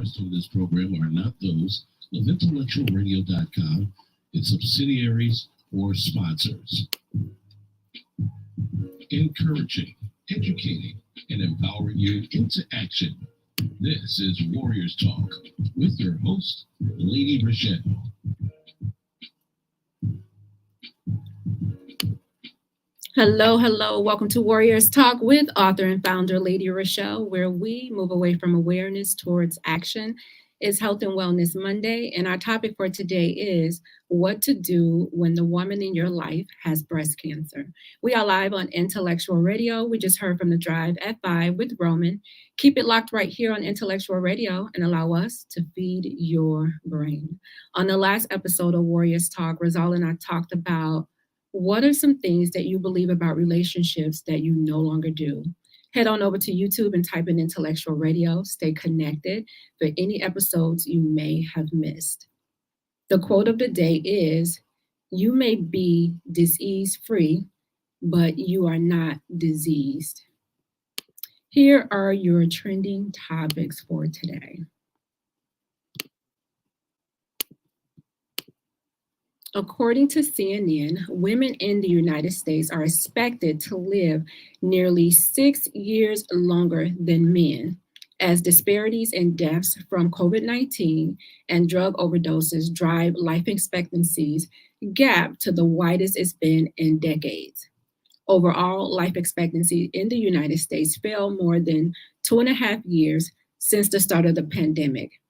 expressed on this program are not those of intellectualradio.com, its subsidiaries, or sponsors. Encouraging, educating, and empowering you into action. This is Warriors Talk with your host, Lady ReShell. Hello. Welcome to Warriors Talk with author and founder Lady ReShell, where we move away from awareness towards action. It's Health and Wellness Monday, and our topic for today is what to do when the woman in your life has breast cancer. We are live on Intellectual Radio. We just heard from The Drive at 5 with Roman. Keep it locked right here on Intellectual Radio and allow us to feed your brain. On the last episode of Warriors Talk, Rizal and I talked about what are some things that you believe about relationships that you no longer do? Head on over to YouTube and type in Intellectual Radio. Stay connected for any episodes you may have missed. The quote of the day is, "You may be disease-free, but you are not diseased." Here are your trending topics for today. According to CNN, women in the United States are expected to live nearly 6 years longer than men, as disparities in deaths from COVID-19 and drug overdoses drive life expectancies gap to the widest it's been in decades. Overall, life expectancy in the United States fell more than 2.5 years since the start of the pandemic,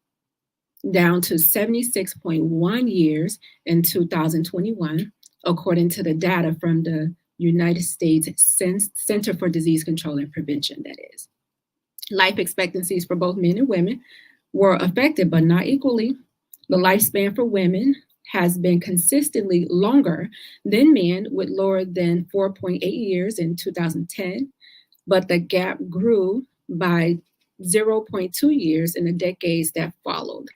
down to 76.1 years in 2021, according to the data from the United States Center for Disease Control and Prevention, that is. Life expectancies for both men and women were affected, but not equally. The lifespan for women has been consistently longer than men, with lower than 4.8 years in 2010, but the gap grew by 0.2 years in the decades that followed,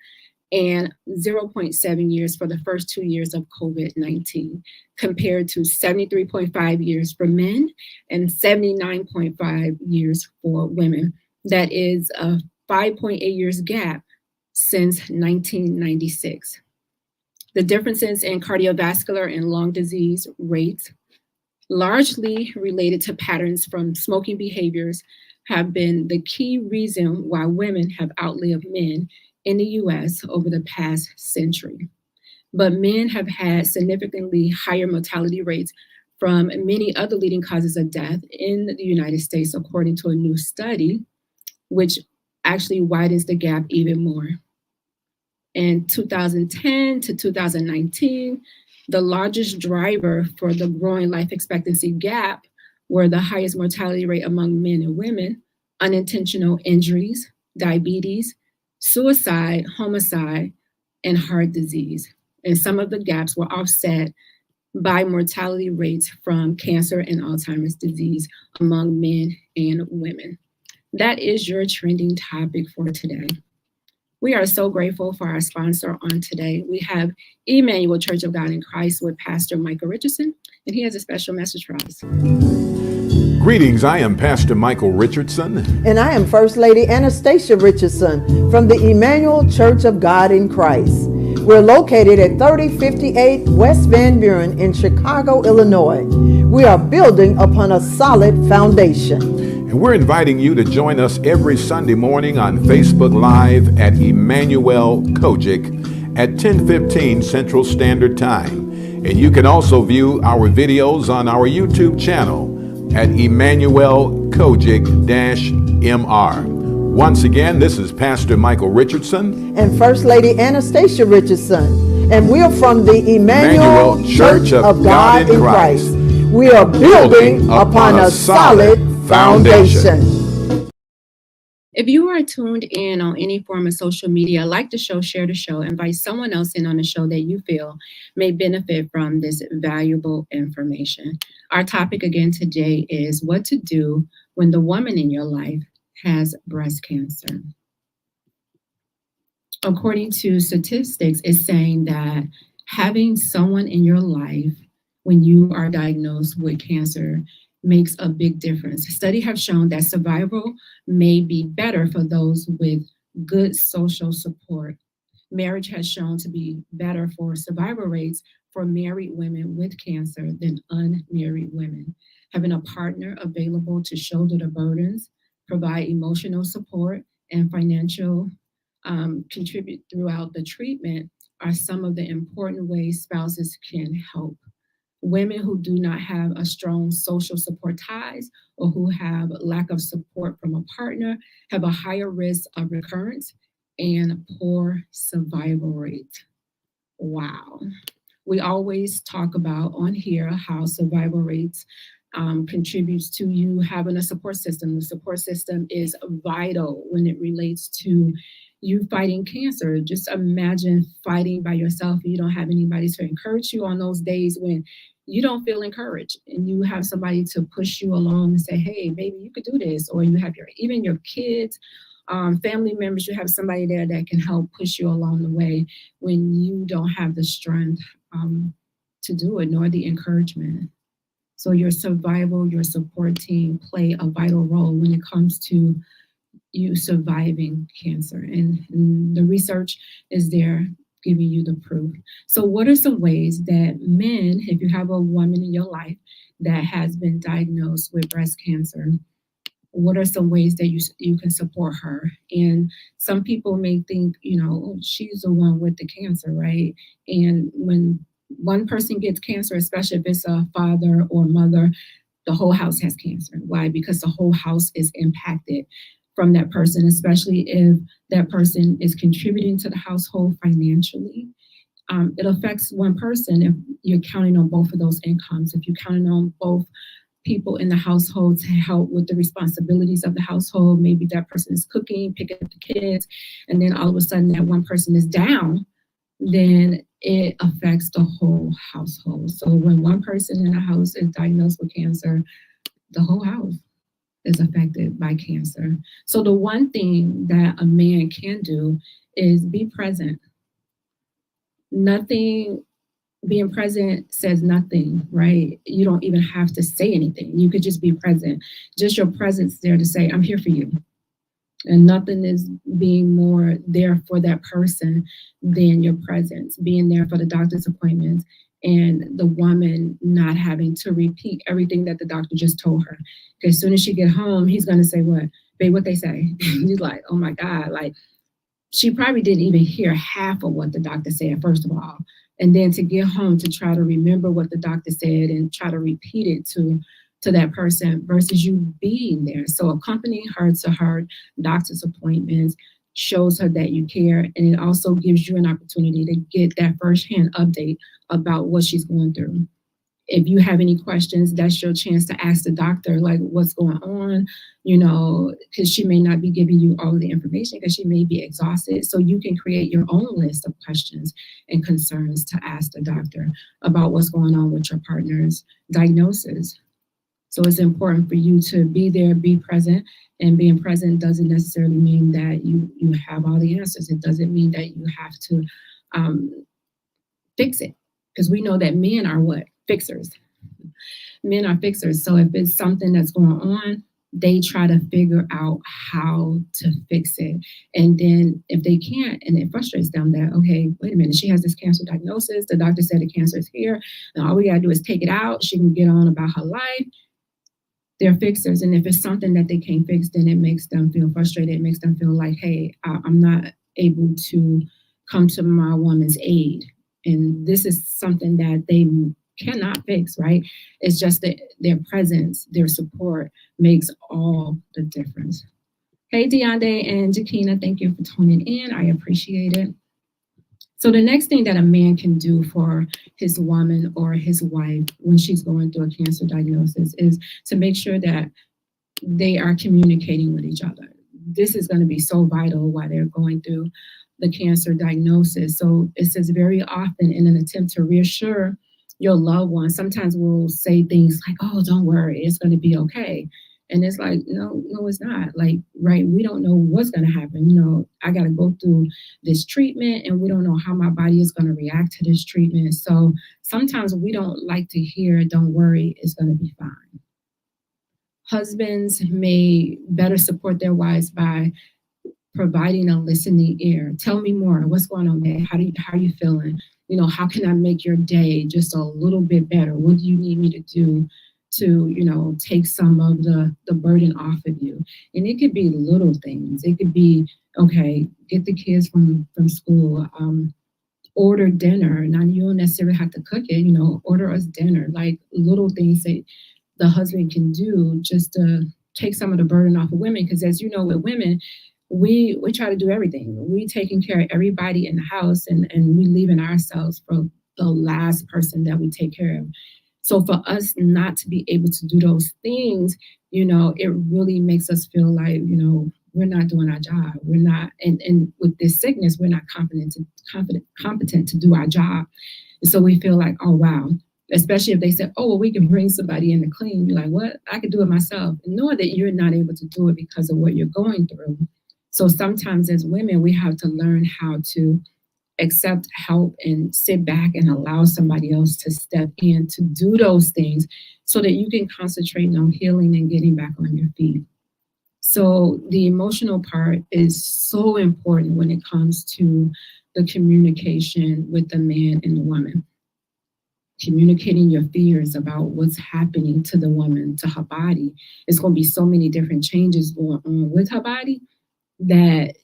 and 0.7 years for the first 2 years of COVID-19, compared to 73.5 years for men and 79.5 years for women. That is a 5.8 years gap since 1996. The differences in cardiovascular and lung disease rates, largely related to patterns from smoking behaviors, have been the key reason why women have outlived men in the US over the past century. But men have had significantly higher mortality rates from many other leading causes of death in the United States, according to a new study, which actually widens the gap even more. In 2010 to 2019, the largest driver for the growing life expectancy gap were the highest mortality rate among men and women, unintentional injuries, diabetes, suicide, homicide, and heart disease. And some of the gaps were offset by mortality rates from cancer and Alzheimer's disease among men and women. That is your trending topic for today. We are so grateful for our sponsor on today. We have Emmanuel Church of God in Christ with Pastor Michael Richardson, and he has a special message for us. Greetings, I am Pastor Michael Richardson. And I am First Lady Anastasia Richardson from the Emmanuel Church of God in Christ. We're located at 3058 West Van Buren in Chicago, Illinois. We are building upon a solid foundation. And we're inviting you to join us every Sunday morning on Facebook Live at Emmanuel Kojic at 10:15 Central Standard Time. And you can also view our videos on our YouTube channel at Emmanuel Kojic-MR. Once again, this is Pastor Michael Richardson and First Lady Anastasia Richardson, and we're from the Emmanuel Church of God in Christ. We are building upon a solid foundation. If you are tuned in on any form of social media, like the show, share the show, invite someone else in on the show that you feel may benefit from this valuable information. Our topic again today is what to do when the woman in your life has breast cancer. According to statistics, it's saying that having someone in your life when you are diagnosed with cancer makes a big difference. Studies have shown that survival may be better for those with good social support. Marriage has shown to be better for survival rates for married women with cancer than unmarried women. Having a partner available to shoulder the burdens, provide emotional support, and financial contribute throughout the treatment are some of the important ways spouses can help. Women who do not have a strong social support ties or who have lack of support from a partner have a higher risk of recurrence and poor survival rate. Wow. We always talk about on here how survival rates contributes to you having a support system. The support system is vital when it relates to you fighting cancer. Just imagine fighting by yourself and you don't have anybody to encourage you on those days when you don't feel encouraged, and you have somebody to push you along and say, hey, baby, you could do this. Or you have even your kids, family members, you have somebody there that can help push you along the way when you don't have the strength to do it, nor the encouragement. So your survival, your support team play a vital role when it comes to you surviving cancer. And the research is there giving you the proof. So what are some ways that men, if you have a woman in your life that has been diagnosed with breast cancer, what are some ways that you can support her? And some people may think, oh, she's the one with the cancer, right? And when one person gets cancer, especially if it's a father or mother, the whole house has cancer. Why? Because the whole house is impacted from that person, especially if that person is contributing to the household financially. It affects one person if you're counting on both of those incomes. If you're counting on both people in the household to help with the responsibilities of the household, maybe that person is cooking, picking up the kids, and then all of a sudden that one person is down, then it affects the whole household. So when one person in a house is diagnosed with cancer, the whole house is affected by cancer. So the one thing that a man can do is be present. Being present says nothing, right? You don't even have to say anything. You could just be present. Just your presence there to say, I'm here for you. And nothing is being more there for that person than your presence, being there for the doctor's appointments, and the woman not having to repeat everything that the doctor just told her. Because as soon as she get home, he's going to say, what? Babe, what they say? He's like, oh my God. Like, she probably didn't even hear half of what the doctor said, first of all. And then to get home to try to remember what the doctor said and try to repeat it to that person versus you being there. So accompanying her to her doctor's appointments shows her that you care, and it also gives you an opportunity to get that firsthand update about what she's going through. If you have any questions, that's your chance to ask the doctor, like, what's going on, because she may not be giving you all of the information because she may be exhausted. So you can create your own list of questions and concerns to ask the doctor about what's going on with your partner's diagnosis. So it's important for you to be there, be present, and being present doesn't necessarily mean that you have all the answers. It doesn't mean that you have to fix it, because we know that men are what? Fixers. Men are fixers. So if it's something that's going on, they try to figure out how to fix it. And then if they can't, and it frustrates them that, okay, wait a minute, she has this cancer diagnosis. The doctor said the cancer is here. And all we got to do is take it out. She can get on about her life. They're fixers. And if it's something that they can't fix, then it makes them feel frustrated. It makes them feel like, hey, I'm not able to come to my woman's aid. And this is something that they cannot fix, right? It's just that their presence, their support makes all the difference. Hey, Deonde and Jakina, thank you for tuning in. I appreciate it. So the next thing that a man can do for his woman or his wife when she's going through a cancer diagnosis is to make sure that they are communicating with each other. This is going to be so vital while they're going through the cancer diagnosis. So it says very often in an attempt to reassure your loved one, sometimes we'll say things like, oh, don't worry, it's going to be okay. And it's like, no, it's not. Like, right, we don't know what's going to happen. I got to go through this treatment and we don't know how my body is going to react to this treatment. So sometimes we don't like to hear, don't worry, it's going to be fine. Husbands may better support their wives by providing a listening ear. Tell me more. What's going on there? How are you feeling? How can I make your day just a little bit better? What do you need me to do to, take some of the burden off of you? And it could be little things. It could be, okay, get the kids from school, order dinner. Now you don't necessarily have to cook it, order us dinner, like little things that the husband can do just to take some of the burden off of women. Because as you know, with women, we try to do everything. We taking care of everybody in the house, and we leaving ourselves for the last person that we take care of. So for us not to be able to do those things, it really makes us feel like, we're not doing our job. We're not, and with this sickness, we're not competent to do our job. And so we feel like, oh, wow. Especially if they say, oh, well, we can bring somebody in to clean. You're like, what? I could do it myself. And knowing that you're not able to do it because of what you're going through. So sometimes as women, we have to learn how to accept help and sit back and allow somebody else to step in to do those things so that you can concentrate on healing and getting back on your feet. So the emotional part is so important when it comes to the communication with the man and the woman. Communicating your fears about what's happening to the woman, to her body. It's going to be so many different changes going on with her body that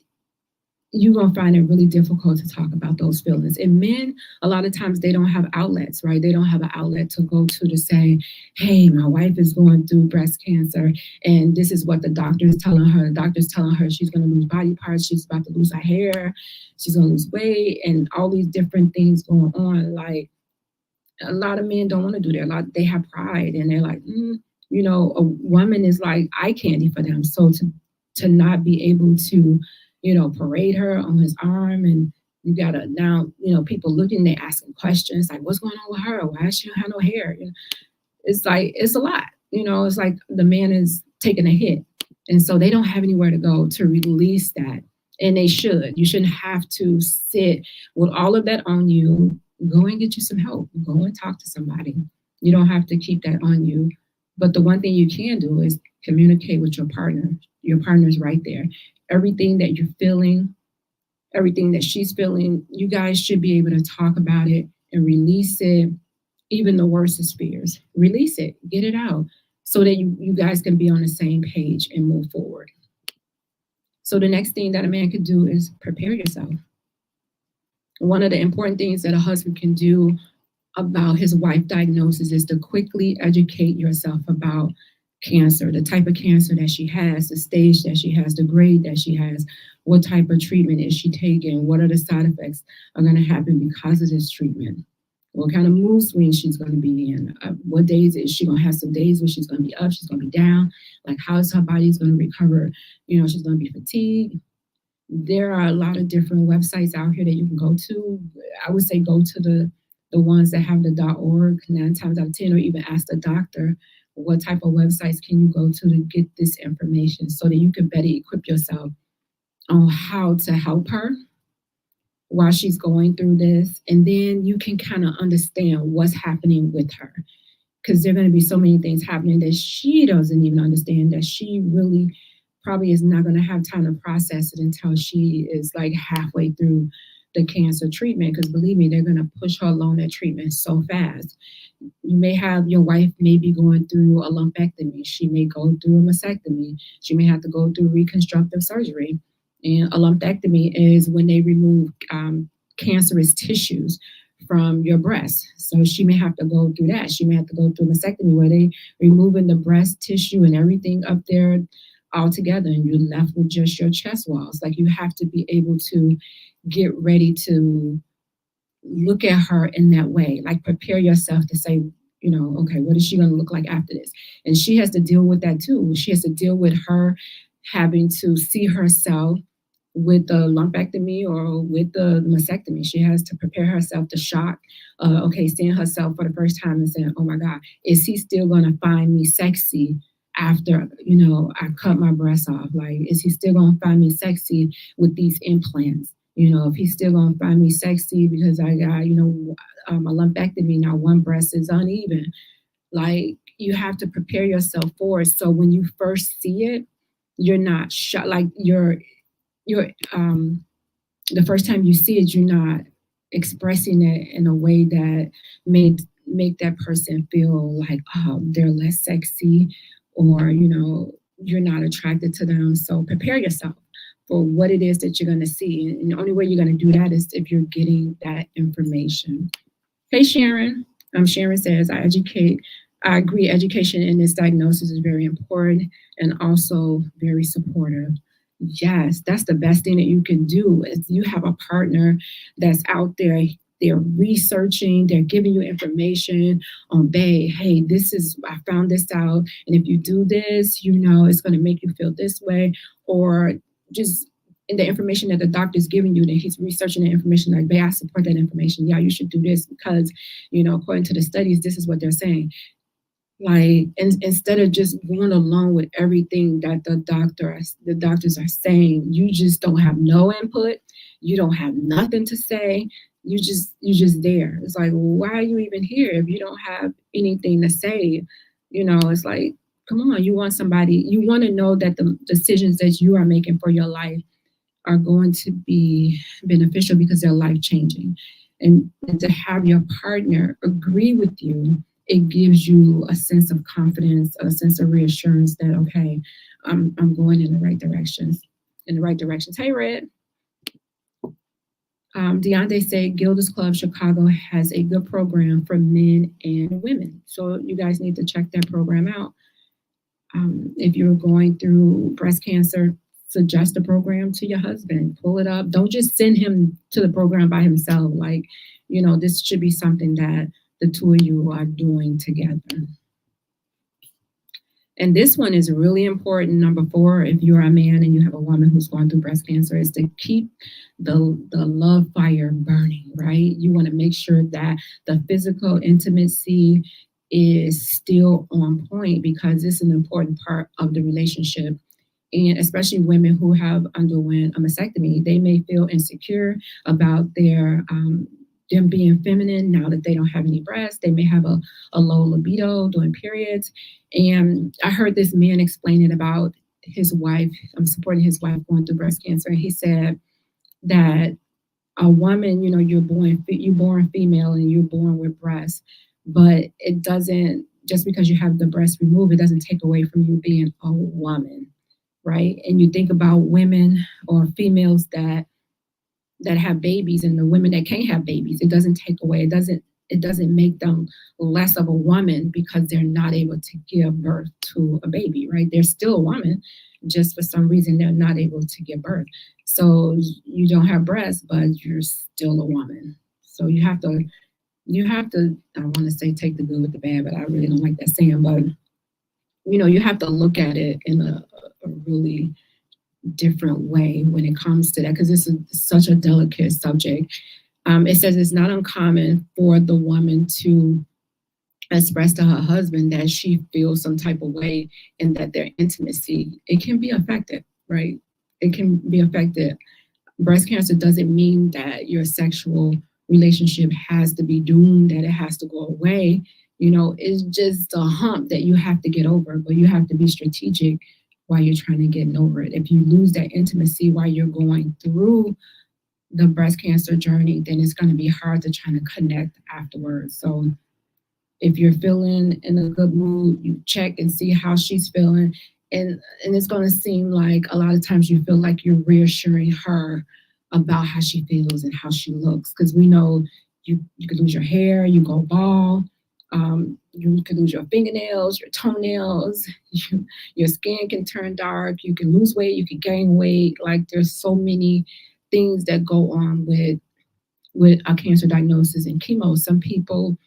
you're going to find it really difficult to talk about those feelings. And men, a lot of times they don't have outlets, right? They don't have an outlet to go to say, hey, my wife is going through breast cancer, and this is what the doctor is telling her. The doctor's telling her she's going to lose body parts, she's about to lose her hair, she's going to lose weight, and all these different things going on. Like, a lot of men don't want to do that. They have pride, and they're like, a woman is like eye candy for them. So to not be able to, parade her on his arm, and you gotta now, people looking, they asking questions like, what's going on with her? Why she don't have no hair? It's like, it's a lot. It's like the man is taking a hit, and so they don't have anywhere to go to release that. And they should. You shouldn't have to sit with all of that on you. Go and get you some help. Go and talk to somebody. You don't have to keep that on you. But the one thing you can do is communicate with your partner. Your partner's right there. Everything that you're feeling, everything that she's feeling, you guys should be able to talk about it and release it. Even the worst fears, release it, get it out, so that you guys can be on the same page and move forward. So the next thing that a man could do is prepare yourself. One of the important things that a husband can do about his wife diagnosis is to quickly educate yourself about cancer, the type of cancer that she has, the stage that she has, the grade that she has, what type of treatment is she taking, what are the side effects are going to happen because of this treatment, what kind of mood swings she's going to be in, what days is she going to have some days where she's going to be up, she's going to be down, like how is her body's going to recover, she's going to be fatigued. There are a lot of different websites out here that you can go to. I would say go to the ones that have the .org 9 times out of 10, or even ask the doctor what type of websites can you go to get this information so that you can better equip yourself on how to help her while she's going through this. And then you can kind of understand what's happening with her, because there are going to be so many things happening that she doesn't even understand, that she really probably is not going to have time to process it until she is like halfway through the cancer treatment. Because believe me, they're going to push her along that treatment so fast. You may have your wife may be going through a lumpectomy. She may go through a mastectomy. She may have to go through reconstructive surgery. And a lumpectomy is when they remove cancerous tissues from your breast. So she may have to go through that. She may have to go through a mastectomy where they removing the breast tissue and everything up there all together, and you're left with just your chest walls. Like, you have to be able to get ready to look at her in that way, like prepare yourself to say, okay, what is she going to look like after this? And she has to deal with that too. She has to deal with her having to see herself with the lumpectomy or with the mastectomy. She has to prepare herself to shock, seeing herself for the first time and saying, oh my God, is he still going to find me sexy after, I cut my breast off? Like, is he still going to find me sexy with these implants? If he's still going to find me sexy because I got, a lumpectomy, now one breast is uneven. Like, you have to prepare yourself for it. So when you first see it, you're not shocked. Like, you're the first time you see it, you're not expressing it in a way that made make that person feel like, oh, they're less sexy, or you're not attracted to them. So prepare yourself for what it is that you're going to see, and the only way you're going to do that is if you're getting that information. Hey, Sharon. Sharon says, I agree, education in this diagnosis is very important and also very supportive. Yes, that's the best thing that you can do is you have a partner that's out there. They're researching, they're giving you information on, babe, hey, I found this out. And if you do this, it's going to make you feel this way. Or just in the information that the doctor's giving you, that he's researching the information, like, babe, I support that information. Yeah, you should do this because, according to the studies, this is what they're saying. Like, instead of just going along with everything that the doctors are saying, you just don't have no input. You don't have nothing to say. You just there. It's like, well, why are you even here if you don't have anything to say? It's like, come on, you want to know that the decisions that you are making for your life are going to be beneficial because they're life changing, and to have your partner agree with you, it gives you a sense of confidence, a sense of reassurance that, okay, I'm going in the right directions. Hey, Red. Deontay said Gilda's Club Chicago has a good program for men and women. So you guys need to check that program out. If you're going through breast cancer, suggest a program to your husband. Pull it up. Don't just send him to the program by himself. Like, this should be something that the two of you are doing together. And this one is really important. Number 4, if you're a man and you have a woman who's going through breast cancer, is to keep the love fire burning, right? You want to make sure that the physical intimacy is still on point because it's an important part of the relationship. And especially women who have underwent a mastectomy, they may feel insecure about them being feminine now that they don't have any breasts. They may have a low libido during periods. And I heard this man explaining about his wife. I'm supporting his wife going through breast cancer. And he said that a woman, you're born female and you're born with breasts, but it doesn't, just because you have the breast removed, it doesn't take away from you being a woman, right? And you think about women or females that have babies and the women that can't have babies, it doesn't take away, it doesn't make them less of a woman because they're not able to give birth to a baby, right? They're still a woman, just for some reason they're not able to give birth. So you don't have breasts, but you're still a woman. So you have to, I want to say take the good with the bad, but I really don't like that saying, but you have to look at it in a really different way when it comes to that, because this is such a delicate subject. It says it's not uncommon for the woman to express to her husband that she feels some type of way and that their intimacy, it can be affected, right? It can be affected. Breast cancer doesn't mean that your sexual relationship has to be doomed, that it has to go away. It's just a hump that you have to get over, but you have to be strategic while you're trying to get over it. If you lose that intimacy while you're going through the breast cancer journey, then it's going to be hard to try to connect afterwards. So if you're feeling in a good mood, you check and see how she's feeling. And it's going to seem like a lot of times you feel like you're reassuring her about how she feels and how she looks. Because we know you could lose your hair, you go bald, you could lose your fingernails, your toenails, your skin can turn dark, you can lose weight, you can gain weight. Like, there's so many things that go on with a cancer diagnosis and chemo. Some people,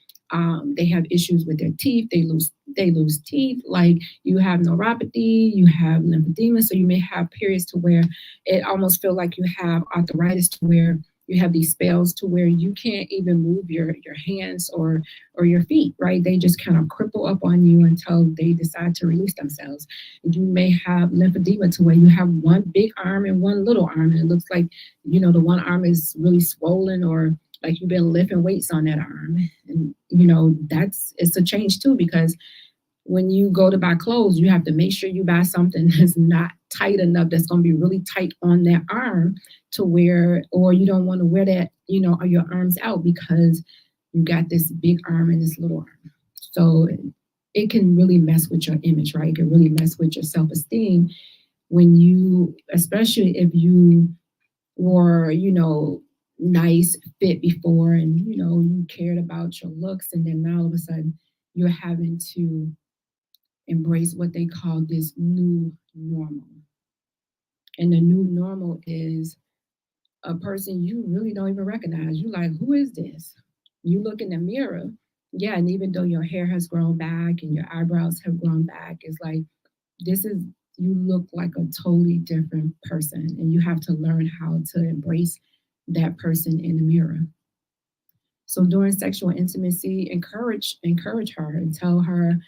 they have issues with their teeth, they lose teeth. Like, you have neuropathy, you have lymphedema, so you may have periods to where it almost feel like you have arthritis, to where you have these spells to where you can't even move your hands or your feet, right? They just kind of cripple up on you until they decide to release themselves. You may have lymphedema to where you have one big arm and one little arm, and it looks like, the one arm is really swollen, or like you've been lifting weights on that arm. And, it's a change too, because when you go to buy clothes, you have to make sure you buy something that's not tight enough that's going to be really tight on that arm to where, or you don't want to wear that, or your arms out because you got this big arm and this little arm. So it can really mess with your image, right? It can really mess with your self-esteem when you, especially if you were, nice fit before and, you cared about your looks. And then now all of a sudden you're having to embrace what they call this new normal. And the new normal is a person you really don't even recognize. You're like, who is this? You look in the mirror. Yeah, and even though your hair has grown back and your eyebrows have grown back, it's like, you look like a totally different person. And you have to learn how to embrace that person in the mirror. So during sexual intimacy, encourage her and tell her,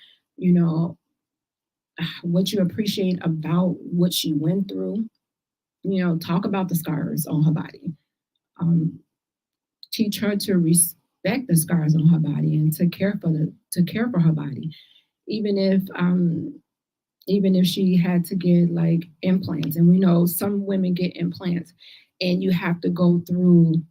what you appreciate about what she went through. Talk about the scars on her body. Teach her to respect the scars on her body and to care for her body, even if she had to get like implants. And we know some women get implants, and you have to go through,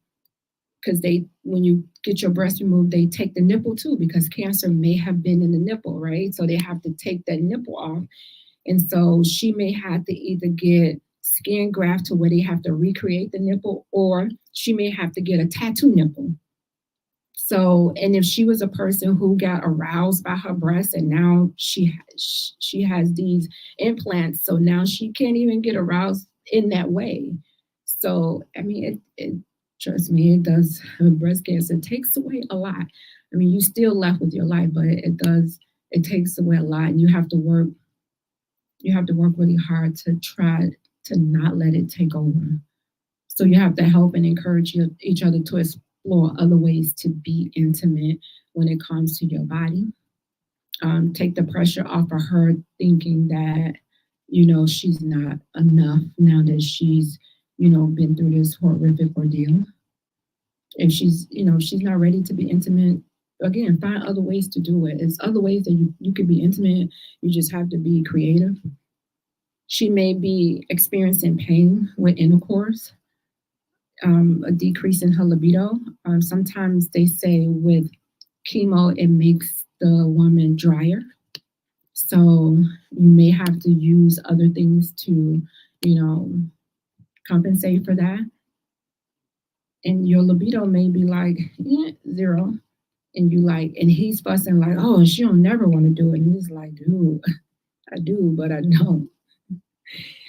because when you get your breast removed, they take the nipple too, because cancer may have been in the nipple, right? So they have to take that nipple off. And so she may have to either get skin graft to where they have to recreate the nipple, or she may have to get a tattoo nipple. So, and if she was a person who got aroused by her breasts and now she has these implants, so now she can't even get aroused in that way. So, I mean, trust me, it does. Breast cancer takes away a lot. I mean, you still left with your life, but it takes away a lot, and you have to work really hard to try to not let it take over. So you have to help and encourage each other to explore other ways to be intimate when it comes to your body. Take the pressure off of her thinking that, she's not enough now that she's, been through this horrific ordeal. If she's not ready to be intimate, again, find other ways to do it. It's other ways that you could be intimate. You just have to be creative. She may be experiencing pain with intercourse, a decrease in her libido. Sometimes they say with chemo, it makes the woman drier. So you may have to use other things to, compensate for that. And your libido may be like 0. And he's fussing like, oh, she don't never want to do it. And he's like, dude, I do, but I don't.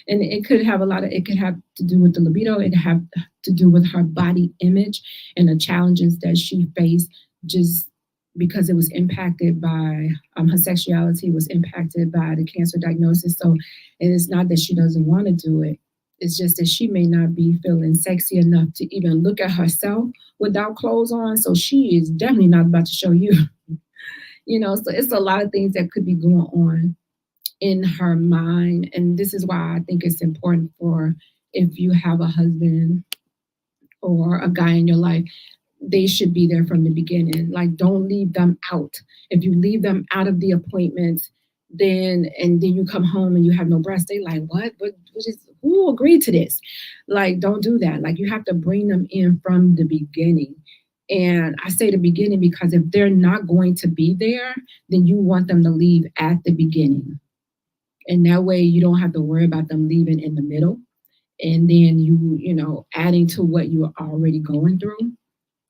And it could have to do with the libido. It have to do with her body image and the challenges that she faced just because it was impacted by her sexuality was impacted by the cancer diagnosis. So it's not that she doesn't want to do it. It's just that she may not be feeling sexy enough to even look at herself without clothes on. So she is definitely not about to show you, so it's a lot of things that could be going on in her mind. And this is why I think it's important for, if you have a husband or a guy in your life, they should be there from the beginning. Like, don't leave them out. If you leave them out of the appointments, then you come home and you have no breast, they like, what is, who agreed to this? Like, don't do that. Like, you have to bring them in from the beginning. And I say the beginning because if they're not going to be there, then you want them to leave at the beginning. And that way you don't have to worry about them leaving in the middle. And then you adding to what you're already going through.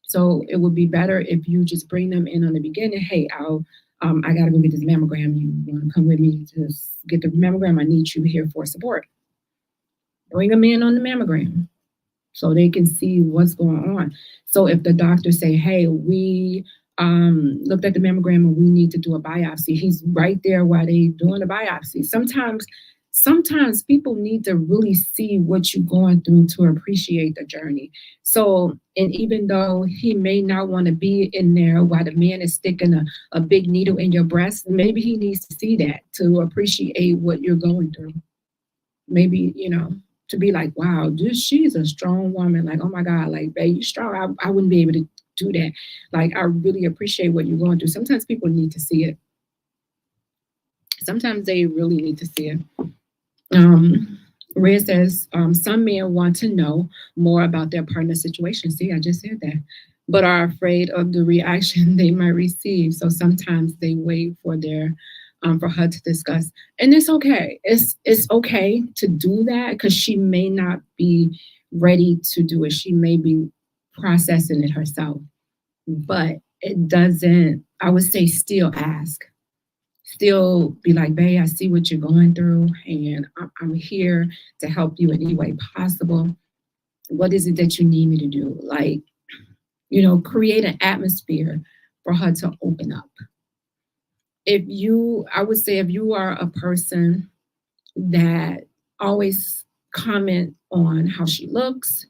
So it would be better if you just bring them in on the beginning. Hey, I got to go get this mammogram. You want to come with me to get the mammogram? I need you here for support. Bring them in on the mammogram so they can see what's going on. So if the doctor say, hey, we looked at the mammogram and we need to do a biopsy, he's right there while they doing the biopsy. Sometimes people need to really see what you're going through to appreciate the journey. So, and even though he may not want to be in there while the man is sticking a big needle in your breast, maybe he needs to see that to appreciate what you're going through. Maybe, to be like, wow, she's a strong woman. Like, oh my God, like, babe, you're strong. I wouldn't be able to do that. Like, I really appreciate what you're going through. Sometimes people need to see it. Sometimes they really need to see it. Red says, some men want to know more about their partner's situation. See, I just said that, but are afraid of the reaction they might receive. So sometimes they wait for for her to discuss, and it's okay. It's okay to do that because she may not be ready to do it. She may be processing it herself, but it doesn't. I would say still ask. Still be like, babe, I see what you're going through, and I'm here to help you in any way possible. What is it that you need me to do? Like, create an atmosphere for her to open up. I would say, if you are a person that always comment on how she looks,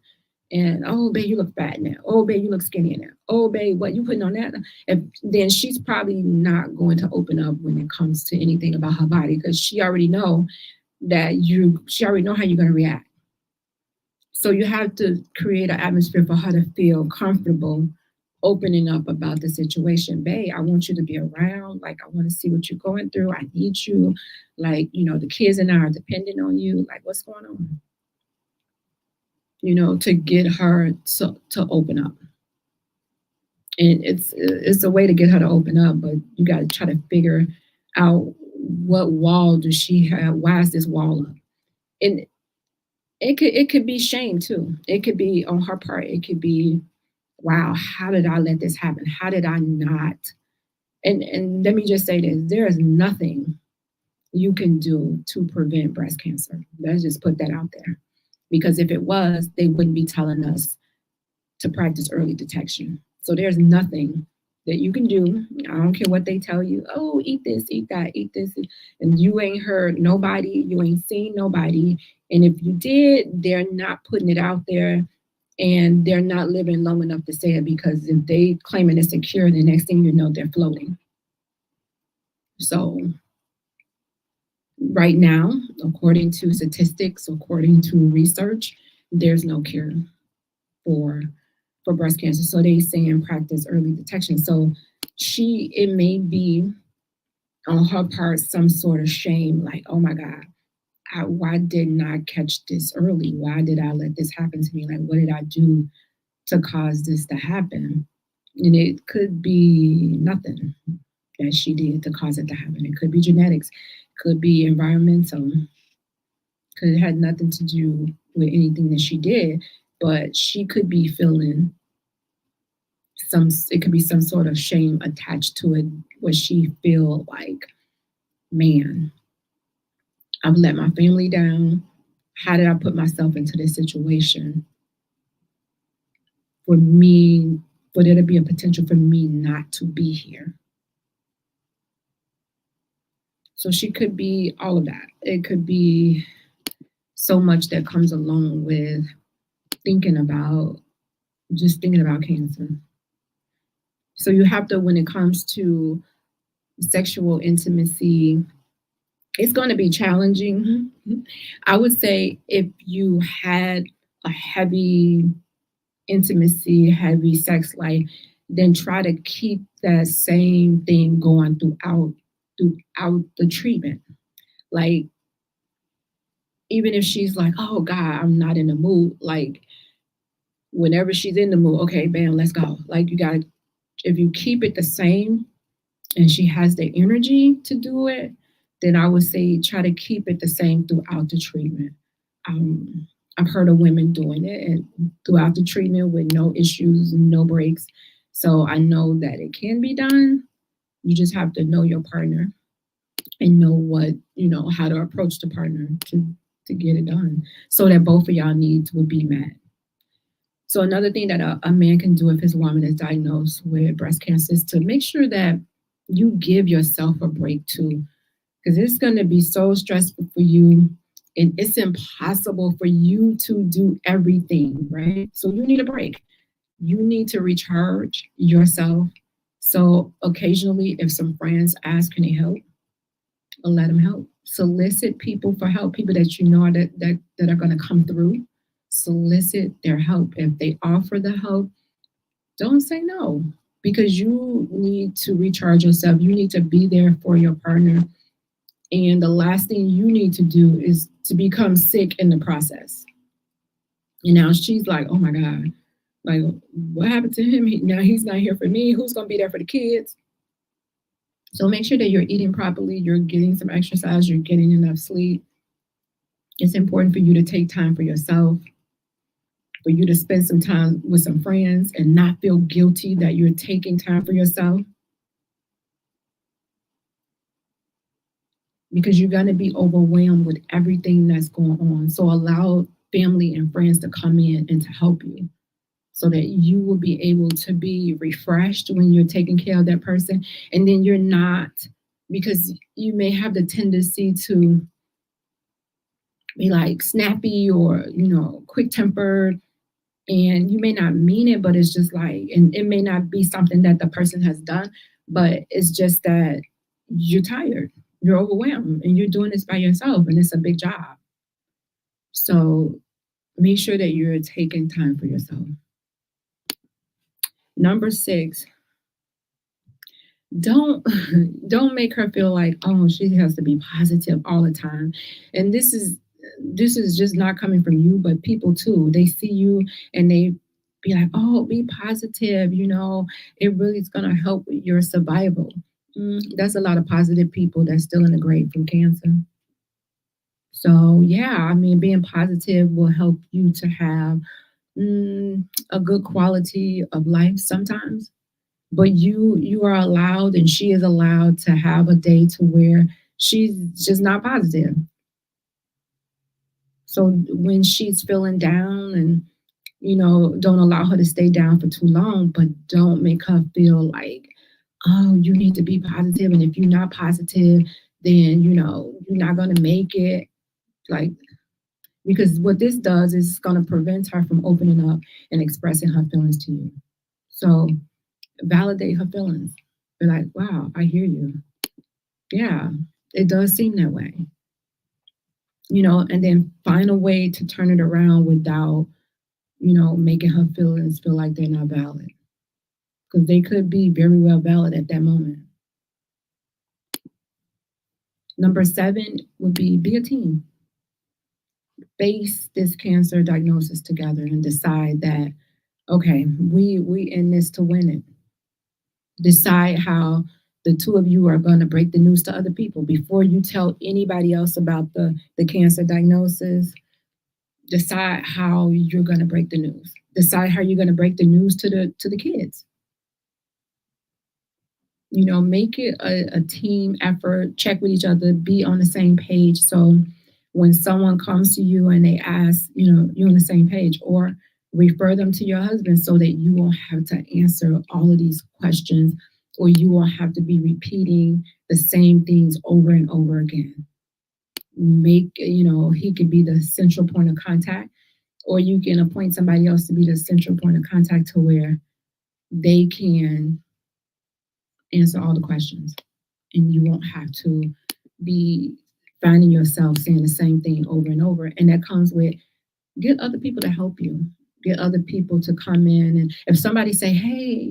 and oh, babe, you look fat now. Oh, babe, you look skinny now. Oh, babe, what you putting on that? Then she's probably not going to open up when it comes to anything about her body, because she already know she already know how you're going to react. So you have to create an atmosphere for her to feel comfortable opening up about the situation. Babe, I want you to be around. Like, I want to see what you're going through. I need you. Like, the kids and I are depending on you. Like, what's going on? To get her to open up. And it's a way to get her to open up, but you got to try to figure out, what wall does she have? Why is this wall up? And it could be shame too. It could be on her part. It could be, wow, how did I let this happen? How did I not? And let me just say this, there is nothing you can do to prevent breast cancer. Let's just put that out there. Because if it was, they wouldn't be telling us to practice early detection. So there's nothing that you can do. I don't care what they tell you. Oh, eat this, eat that, eat this. And you ain't heard nobody. You ain't seen nobody. And if you did, they're not putting it out there, and they're not living long enough to say it, because if they claiming it's secure, the next thing you know, they're floating. So right now, according to statistics, according to research, there's no cure for breast cancer. So they saying practice early detection. So it may be on her part some sort of shame, like, oh my God, why didn't I catch this early? Why did I let this happen to me? Like, what did I do to cause this to happen? And it could be nothing that she did to cause it to happen. It could be genetics, could be environmental, could have had nothing to do with anything that she did, but she could be feeling it could be some sort of shame attached to it, where she feel like, man, I've let my family down. How did I put myself into this situation for there to be a potential for me not to be here? So she could be all of that. It could be so much that comes along with thinking about cancer. So you have to, when it comes to sexual intimacy, it's going to be challenging. I would say if you had a heavy intimacy, heavy sex life, then try to keep that same thing going throughout the treatment. Like, even if she's like, oh God, I'm not in the mood, like, whenever she's in the mood, okay, bam, let's go. Like, if you keep it the same and she has the energy to do it, then I would say try to keep it the same throughout the treatment. I've heard of women doing it and throughout the treatment with no issues and no breaks. So I know that it can be done. You just have to know your partner and know how to approach the partner to get it done, so that both of y'all needs would be met. So another thing that a man can do if his woman is diagnosed with breast cancer is to make sure that you give yourself a break too, because it's going to be so stressful for you, and it's impossible for you to do everything, right? So you need a break. You need to recharge yourself. So occasionally, if some friends ask, can they help? Let them help. Solicit people for help, people that you know that are going to come through. Solicit their help. If they offer the help, don't say no, because you need to recharge yourself. You need to be there for your partner And the last thing you need to do is to become sick in the process. And now she's like, oh my God, like what happened to him? Now he's not here for me. Who's going to be there for the kids? So make sure that you're eating properly, you're getting some exercise, you're getting enough sleep. It's important for you to take time for yourself, for you to spend some time with some friends and not feel guilty that you're taking time for yourself. Because you're going to be overwhelmed with everything that's going on. So allow family and friends to come in and to help you so that you will be able to be refreshed when you're taking care of that person. And then you're not, because you may have the tendency to be like snappy or, quick tempered, and you may not mean it, but it's just like, and it may not be something that the person has done, but it's just that you're tired, you're overwhelmed, and you're doing this by yourself, and it's a big job. So make sure that you're taking time for yourself. Number 6, don't make her feel like, oh, she has to be positive all the time. And this is just not coming from you, but people too. They see you and they be like, oh, be positive, it really is going to help with your survival. That's a lot of positive people that's still in the grave from cancer. So yeah, being positive will help you to have a good quality of life sometimes. But you are allowed, and she is allowed to have a day to where she's just not positive. So when she's feeling down, and don't allow her to stay down for too long, but don't make her feel like, oh, you need to be positive, and if you're not positive, then you're not going to make it. Like, because what this does is going to prevent her from opening up and expressing her feelings to you. So validate her feelings. Be like, wow, I hear you. Yeah, it does seem that way. And then find a way to turn it around without, making her feelings feel like they're not valid. Because they could be very well valid at that moment. Number 7 would be a team. Face this cancer diagnosis together and decide that, okay, we in this to win it. Decide how the two of you are going to break the news to other people before you tell anybody else about the cancer diagnosis. Decide how you're going to break the news. Decide how you're going to break the news to the kids. Make it a team effort. Check with each other. Be on the same page. So when someone comes to you and they ask, you're on the same page, or refer them to your husband so that you won't have to answer all of these questions, or you won't have to be repeating the same things over and over again. Make, he could be the central point of contact, or you can appoint somebody else to be the central point of contact to where they can answer all the questions, and you won't have to be finding yourself saying the same thing over and over. And that comes with, get other people to help you. Get other people to come in. And if somebody say, hey,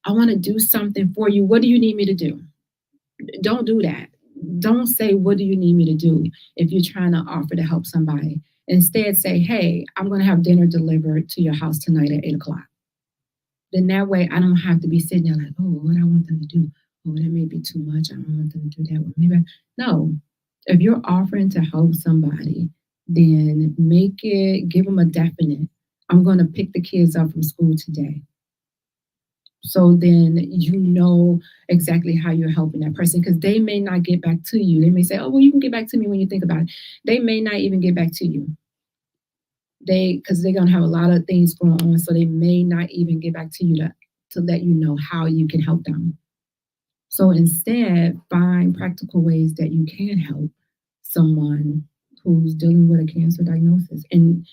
I want to do something for you, what do you need me to do? Don't do that. Don't say, what do you need me to do if you're trying to offer to help somebody. Instead, say, hey, I'm going to have dinner delivered to your house tonight at 8:00. Then that way I don't have to be sitting there like, oh, what I want them to do. Oh, that may be too much. I don't want them to do that. Maybe no. If you're offering to help somebody, then give them a definite. I'm going to pick the kids up from school today. So then exactly how you're helping that person, because they may not get back to you. They may say, oh, well, you can get back to me when you think about it. They may not even get back to you. Because they're going to have a lot of things going on, so they may not even get back to you to let you know how you can help them. So instead, find practical ways that you can help someone who's dealing with a cancer diagnosis. And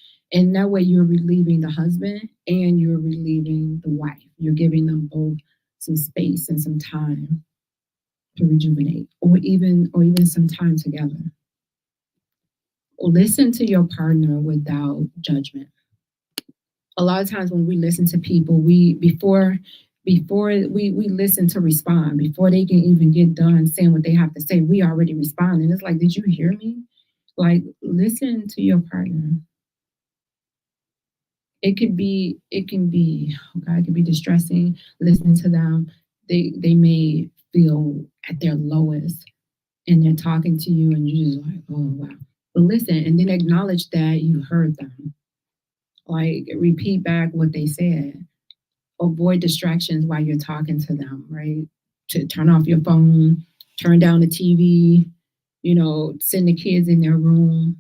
that way you're relieving the husband and you're relieving the wife. You're giving them both some space and some time to rejuvenate, or even some time together. Listen to your partner without judgment. A lot of times when we listen to people, before Before we listen to respond, before they can even get done saying what they have to say, we already respond. And it's like, did you hear me? Like, listen to your partner. It can be, oh God, it can be distressing listening to them. They may feel at their lowest and they're talking to you and you're just like, oh wow. But listen, and then acknowledge that you heard them. Like, repeat back what they said. Avoid distractions while you're talking to them, right? To turn off your phone, turn down the TV, send the kids in their room.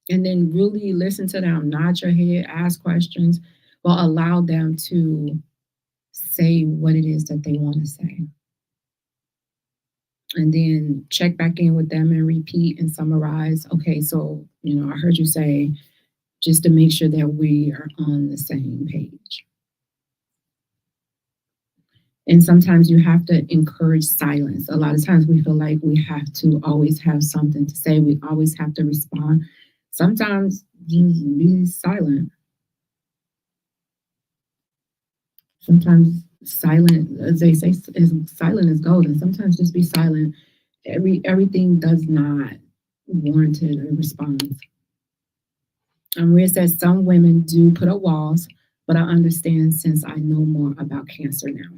And then really listen to them, nod your head, ask questions, but allow them to say what it is that they want to say. And then check back in with them and repeat and summarize. Okay, so, I heard you say, just to make sure that we are on the same page. And sometimes you have to encourage silence. A lot of times we feel like we have to always have something to say. We always have to respond. Sometimes just be silent. Sometimes silent, as they say, silent is golden. Sometimes just be silent. Everything does not warrant a response. Where it says some women do put up walls, but I understand since I know more about cancer now.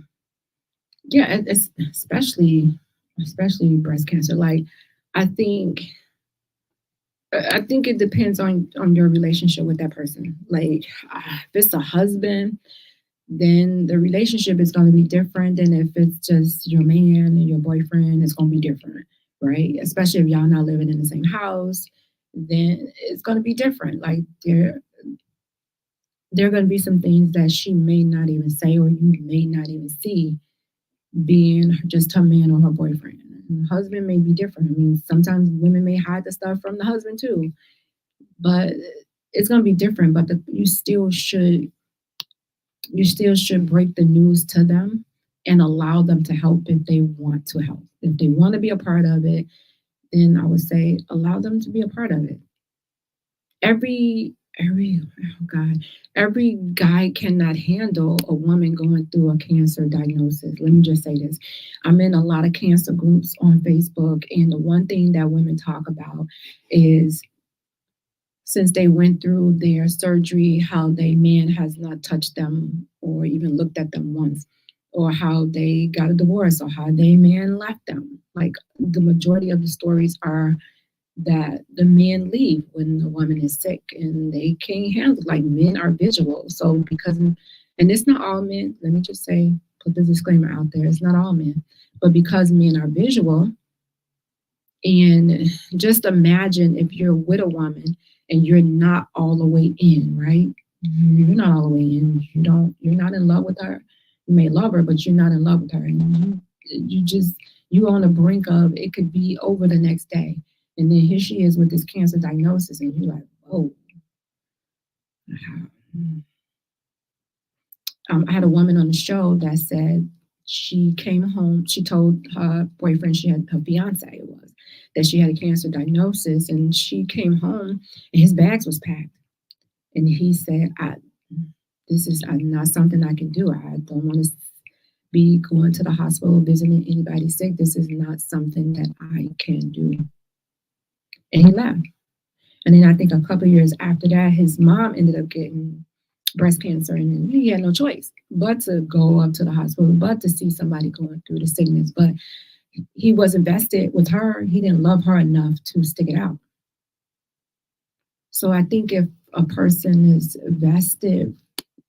Yeah, it's especially breast cancer. Like, I think it depends on your relationship with that person. Like, if it's a husband, then the relationship is going to be different than if it's just your man and your boyfriend. It's going to be different, right? Especially if y'all not living in the same house, then it's going to be different. Like, there are going to be some things that she may not even say or you may not even see being just her man or her boyfriend. And the husband may be different. I mean, sometimes women may hide the stuff from the husband too, but it's going to be different. But you still should break the news to them and allow them to help if they want to help. If they want to be a part of it, then I would say allow them to be a part of it. Every guy cannot handle a woman going through a cancer diagnosis. Let me just say this. I'm in a lot of cancer groups on Facebook, and the one thing that women talk about is since they went through their surgery, how their man has not touched them or even looked at them once, or how they got a divorce, or how their man left them. Like, the majority of the stories are that the men leave when the woman is sick and they can't handle. Like, men are visual. So and it's not all men, let me just say, put the disclaimer out there, it's not all men, but because men are visual, and just imagine if you're with a woman and you're not all the way in, right? You're not all the way in. You're not in love with her. You may love her, but you're not in love with her. And you're on the brink of, it could be over the next day. And then here she is with this cancer diagnosis, and you're like, whoa. I had a woman on the show that said she came home, she told her boyfriend, her fiance it was, that she had a cancer diagnosis, and she came home and his bags was packed. And he said, this is not something I can do. I don't want to be going to the hospital, visiting anybody sick. This is not something that I can do. And he left. And then I think a couple of years after that, his mom ended up getting breast cancer, and he had no choice but to go up to the hospital, but to see somebody going through the sickness. But he was invested with her. He didn't love her enough to stick it out. So I think if a person is vested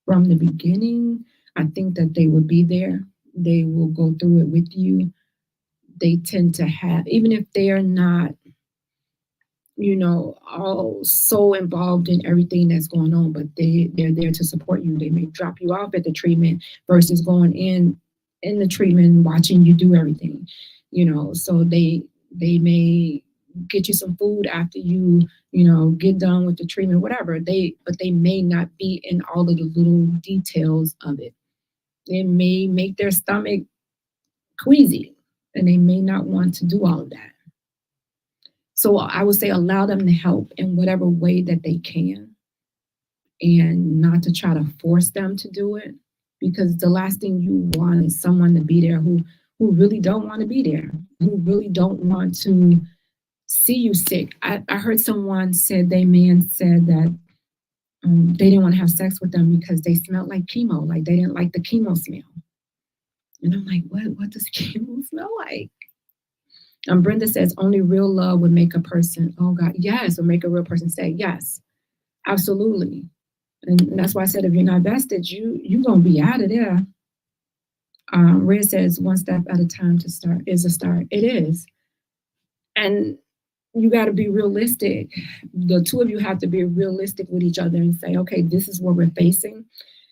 from the beginning, I think that they will be there. They will go through it with you. They tend to have, even if they are not, all so involved in everything that's going on, but they're there to support you. They may drop you off at the treatment versus going in the treatment, watching you do everything, so they may get you some food after you, get done with the treatment, whatever. But they may not be in all of the little details of it. It may make their stomach queasy, and they may not want to do all of that. So I would say allow them to help in whatever way that they can, and not not to try to force them to do it, because the last thing you want is someone to be there who really don't want to be there, who really don't want to see you sick. I heard someone said their man said that they didn't want to have sex with them because they smelled like chemo, like they didn't like the chemo smell. And I'm like, what does chemo smell like? Brenda says only real love would make a person, oh God, yes, would make a real person say yes, absolutely. And that's why I said if you're not vested, you're gonna be out of there. Red says one step at a time to start is a start. It is. And you got to be realistic. The two of you have to be realistic with each other and say, okay, this is what we're facing.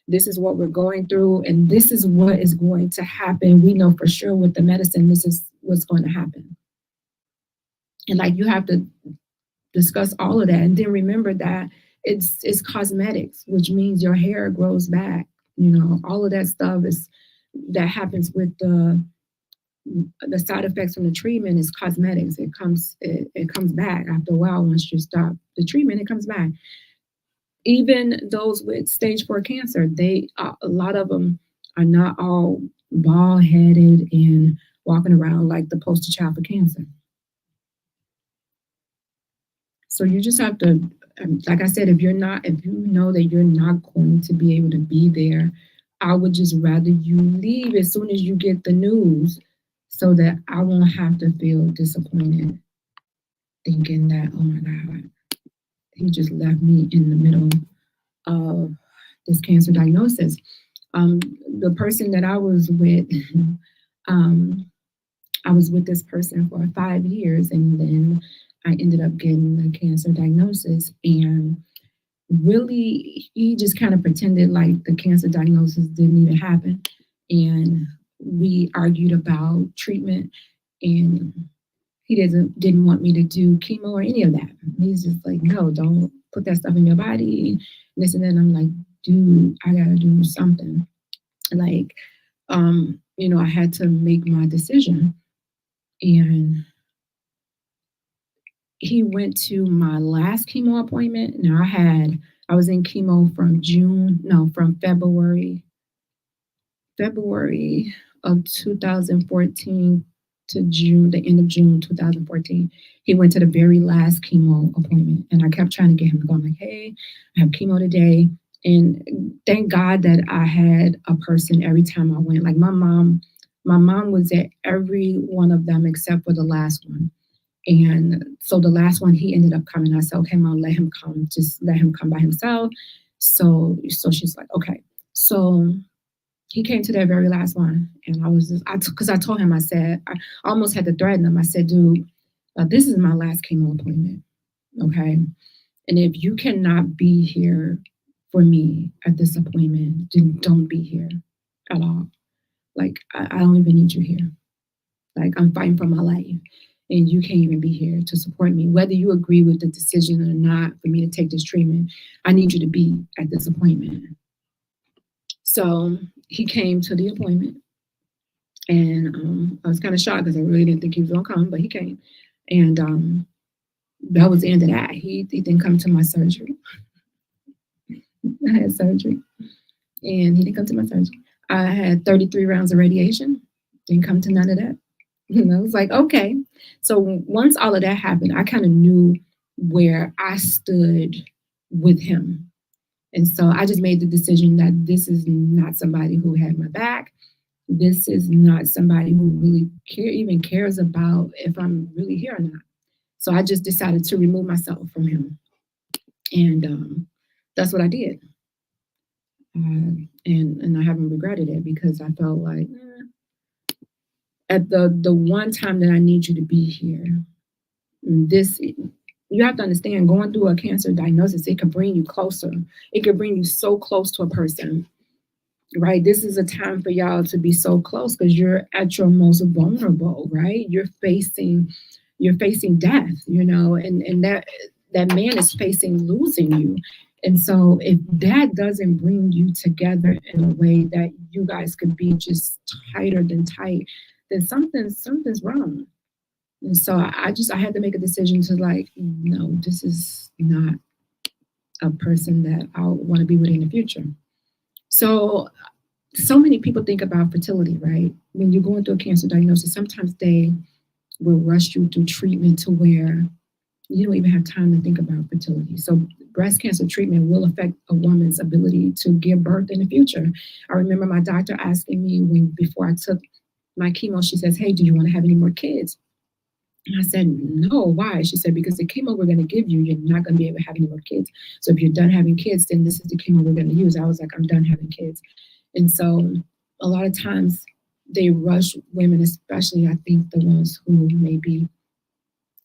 This is what we're going through. And this is what is going to happen. We know for sure with the medicine, this is what's going to happen. And like, you have to discuss all of that. And then remember that it's cosmetics, which means your hair grows back. You know, all of that stuff that happens with the side effects from the treatment is cosmetics. It comes back after a while. Once you stop the treatment, it comes back. Even those with stage 4 cancer, a lot of them are not all bald-headed and walking around like the poster child for cancer. So you just have to, like I said, if you know that you're not going to be able to be there, I would just rather you leave as soon as you get the news, so that I won't have to feel disappointed thinking that, oh my God, he just left me in the middle of this cancer diagnosis. The person that I was with, I was with this person for 5 years, and then I ended up getting the cancer diagnosis. And really, he just kind of pretended like the cancer diagnosis didn't even happen. And we argued about treatment, and he didn't want me to do chemo or any of that. He's just like, no, don't put that stuff in your body, this and that. And I'm like, dude, I gotta do something. Like, I had to make my decision. And he went to my last chemo appointment. Now I was in chemo from February of 2014 to June, the end of June 2014. He went to the very last chemo appointment, and I kept trying to get him to go. I'm like, hey, I have chemo today. And thank God that I had a person every time I went. Like my mom was at every one of them except for the last one. And so the last one, he ended up coming. I said, okay, Mom, let him come. Just let him come by himself. So she's like, okay. So he came to that very last one, and because I told him, I said, I almost had to threaten him. I said, dude, this is my last chemo appointment, okay? And if you cannot be here for me at this appointment, then don't be here at all. Like, I don't even need you here. Like, I'm fighting for my life, and you can't even be here to support me. Whether you agree with the decision or not for me to take this treatment, I need you to be at this appointment. So he came to the appointment, and I was kind of shocked because I really didn't think he was gonna come, but he came. And that was the end of that. He didn't come to my surgery. I had surgery, and he didn't come to my surgery. I had 33 rounds of radiation, didn't come to none of that. I was like, okay. So once all of that happened, I kind of knew where I stood with him. And so I just made the decision that this is not somebody who had my back. This is not somebody who really even cares about if I'm really here or not. So I just decided to remove myself from him. And that's what I did. And I haven't regretted it, because I felt like at the one time that I need you to be here, you have to understand, going through a cancer diagnosis, it could bring you closer. It could bring you so close to a person, right? This is a time for y'all to be so close because you're at your most vulnerable, right? You're facing death, and that man is facing losing you. And so if that doesn't bring you together in a way that you guys could be just tighter than tight, then something's wrong. And so I had to make a decision to, like, no, this is not a person that I want to be with in the future. So many people think about fertility, right? When you're going through a cancer diagnosis, sometimes they will rush you through treatment to where you don't even have time to think about fertility. So breast cancer treatment will affect a woman's ability to give birth in the future. I remember my doctor asking me before I took my chemo, she says, "Hey, do you want to have any more kids?" And I said, "No, why?" She said, "Because the chemo we're going to give you, you're not going to be able to have any more kids. So if you're done having kids, then this is the chemo we're going to use." I was like, "I'm done having kids." And so a lot of times they rush women, especially I think the ones who may be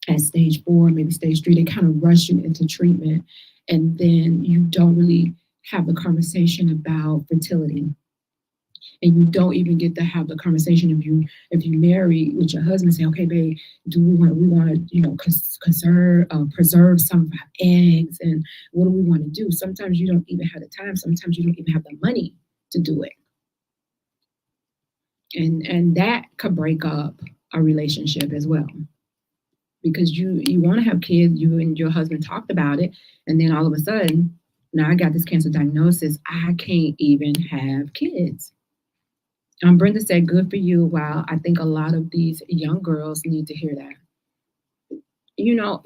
at stage 4, maybe stage 3, they kind of rush you into treatment. And then you don't really have a conversation about fertility. And you don't even get to have the conversation if you marry with your husband, say, "Okay, babe, do we want to preserve some of our eggs, and what do we want to do?" Sometimes you don't even have the time. Sometimes you don't even have the money to do it, and that could break up a relationship as well, because you want to have kids. You and your husband talked about it, and then all of a sudden, now I got this cancer diagnosis. I can't even have kids. Brenda said, "Good for you." Wow, I think a lot of these young girls need to hear that.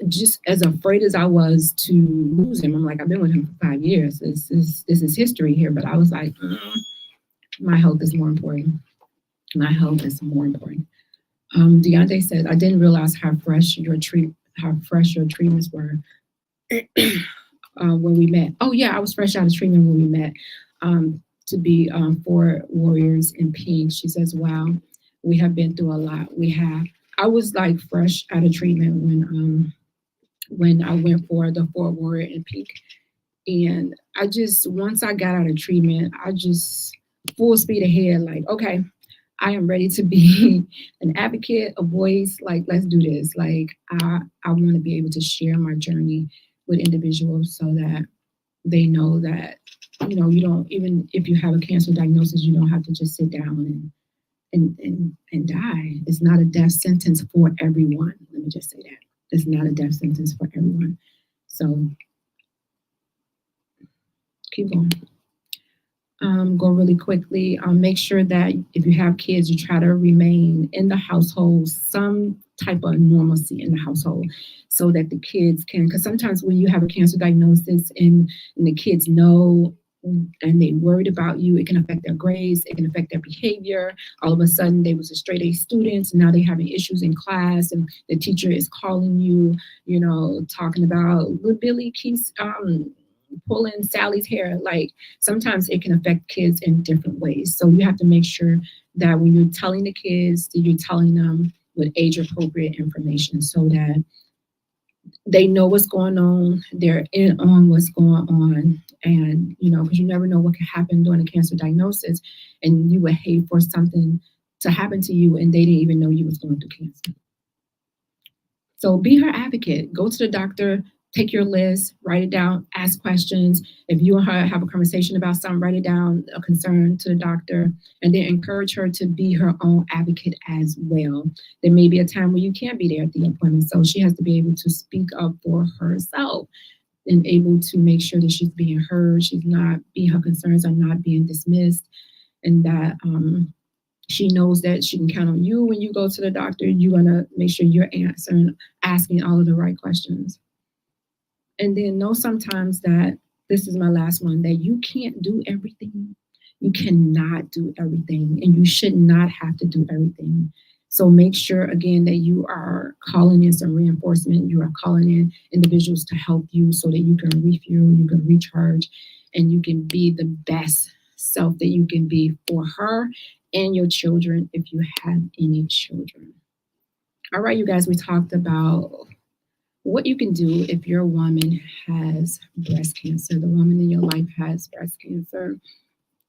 Just as afraid as I was to lose him, I'm like, I've been with him for 5 years. This is history here. But I was like, my health is more important. My health is more important. Deontay said, "I didn't realize how fresh your treatments were when we met." Oh yeah, I was fresh out of treatment when we met. To be for Warriors in Pink. She says, "Wow, we have been through a lot. We have." I was like fresh out of treatment when I went for the Warrior in Pink, and once I got out of treatment, I just full speed ahead. Like, okay, I am ready to be an advocate, a voice. Like, let's do this. Like, I want to be able to share my journey with individuals so that they know that, you don't, even if you have a cancer diagnosis, you don't have to just sit down and die. It's not a death sentence for everyone. Let me just say that. It's not a death sentence for everyone. So keep going. Go really quickly. Make sure that if you have kids, you try to remain in the household, some type of normalcy in the household, so that the kids can, because sometimes when you have a cancer diagnosis and the kids know and they worried about you, it can affect their grades, it can affect their behavior. All of a sudden they was a straight A student, and now they're having issues in class, and the teacher is calling you, talking about, "Little Billy keeps pulling Sally's hair." Like, sometimes it can affect kids in different ways. So you have to make sure that when you're telling the kids, that you're telling them with age appropriate information, so that they know what's going on, they're in on what's going on. And, because you never know what can happen during a cancer diagnosis, and you would hate for something to happen to you and they didn't even know you was going through cancer. So be her advocate. Go to the doctor, take your list, write it down, ask questions. If you and her have a conversation about something, write it down, a concern to the doctor, and then encourage her to be her own advocate as well. There may be a time where you can't be there at the appointment, so she has to be able to speak up for herself and able to make sure that she's being heard, her concerns are not being dismissed, and that she knows that she can count on you when you go to the doctor. You want to make sure you're asking all of the right questions. And then know sometimes that, this is my last one, that you can't do everything. You cannot do everything, and you should not have to do everything. So make sure, again, that you are calling in some reinforcement. You are calling in individuals to help you so that you can refuel, you can recharge, and you can be the best self that you can be for her and your children, if you have any children. All right, you guys, we talked about what you can do if your woman has breast cancer, the woman in your life has breast cancer.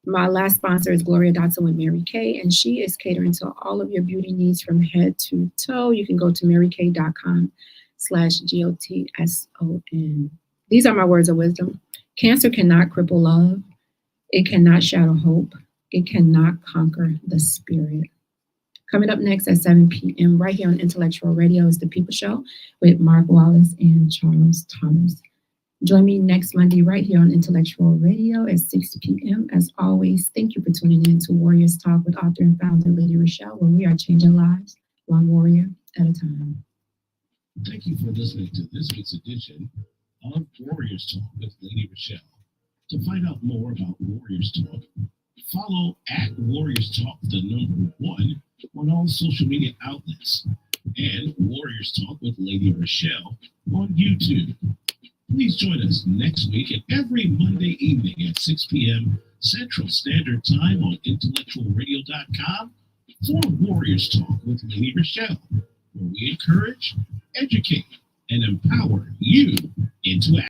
My last sponsor is Gloria Dotson with Mary Kay, and she is catering to all of your beauty needs from head to toe. You can go to marykay.com/GOTSON. These are my words of wisdom. Cancer cannot cripple love. It cannot shadow hope. It cannot conquer the spirit. Coming up next at 7 p.m. right here on Intellectual Radio is The People Show with Mark Wallace and Charles Thomas. Join me next Monday right here on Intellectual Radio at 6 p.m. As always, thank you for tuning in to Warriors Talk with author and founder Lady ReShell, where we are changing lives one warrior at a time. Thank you for listening to this week's edition of Warriors Talk with Lady ReShell. To find out more about Warriors Talk, follow at Warriors Talk, the number 1, on all social media outlets, and Warriors Talk with Lady ReShell on YouTube. Please join us next week and every Monday evening at 6 p.m. Central Standard Time on intellectualradio.com for Warriors Talk with Lady ReShell, where we encourage, educate, and empower you into action.